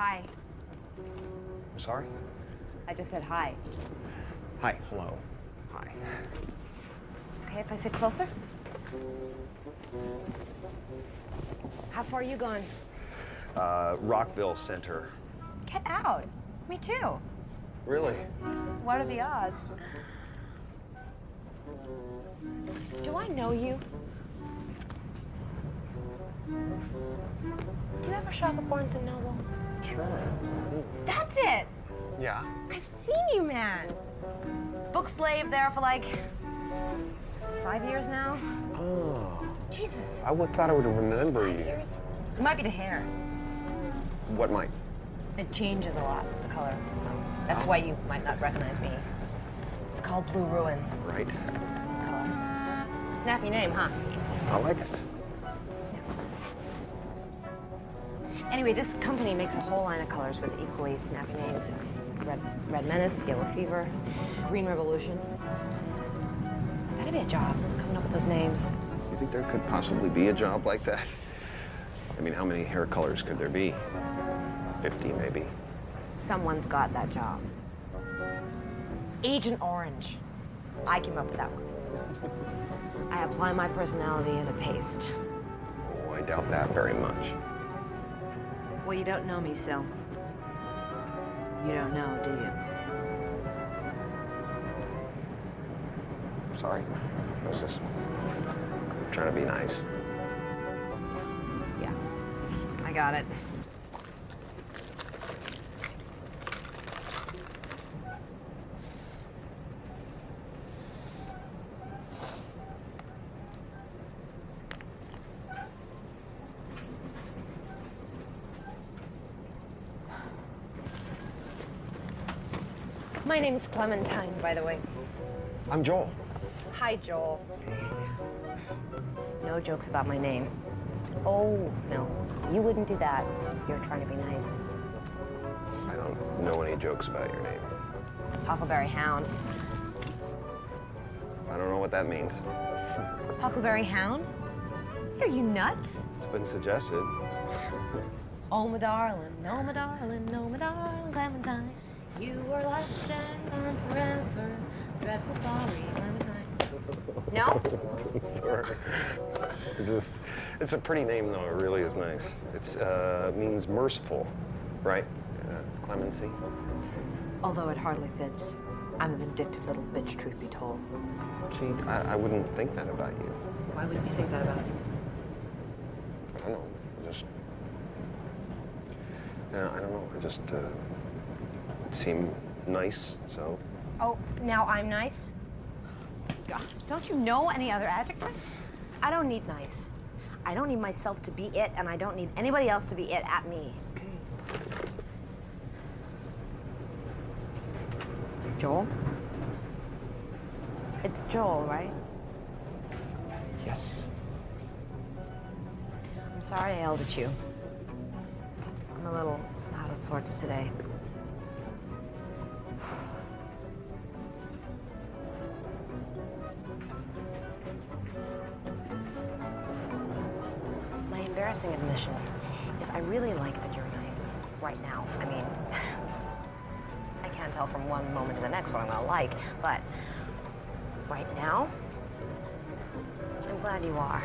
Hi. Sorry? I just said hi. Hi, hello. Hi. Okay, if I sit closer? How far are you going? Rockville Center. Get out. Me too. Really? What are the odds? Do I know you? Do you ever shop at Barnes & Noble? Sure. That's it! Yeah? I've seen you, man. Book slave there for like 5 years now. Oh. Jesus. I thought I would remember 5 you. years? It might be the hair. What might? It changes a lot, the color. That's why you might not recognize me. It's called Blue Ruin. Right. Color. Snappy name, huh? I like it. Anyway, this company makes a whole line of colors with equally snappy names. Red Menace, Yellow Fever, Green Revolution. That'd be a job, coming up with those names. You think there could possibly be a job like that? I mean, how many hair colors could there be? 50, maybe. Someone's got that job. Agent Orange. I came up with that one. I apply my personality in a paste. Oh, I doubt that very much. Well, you don't know me, so you don't know, do you? Sorry. I was just trying to be nice. Yeah, I got it. My name's Clementine, by the way. I'm Joel. Hi, Joel. No jokes about my name. Oh, no. You wouldn't do that. You're trying to be nice. I don't know any jokes about your name. Huckleberry Hound. I don't know what that means. Huckleberry Hound? Are you nuts? It's been suggested. Oh, my darling, oh, my darling, oh, my darling, Clementine. You were lost and gone forever. Dreadful sorry, Clementine. No? Sorry. It's a pretty name, though. It really is nice. It's means merciful, right? Clemency. Although it hardly fits. I'm a vindictive little bitch, truth be told. Gee, I wouldn't think that about you. Why would you think that about me? I don't know. I don't know. I just seem nice, so. Oh, now I'm nice? God, don't you know any other adjectives? I don't need nice. I don't need myself to be it, and I don't need anybody else to be it at me. Okay. Joel? It's Joel, right? Yes. I'm sorry I yelled at you. I'm a little out of sorts today. My embarrassing admission is I really like that you're nice right now. I mean, I can't tell from one moment to the next what I'm gonna like, but right now, I'm glad you are.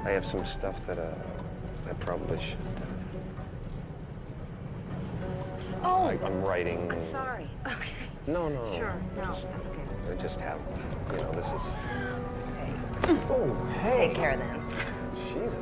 I have some stuff that I probably should. Oh! I'm writing. I'm sorry. Okay. No. Sure. No, that's okay. I just have, this is. Okay. Oh, hey. Take care then. Jesus.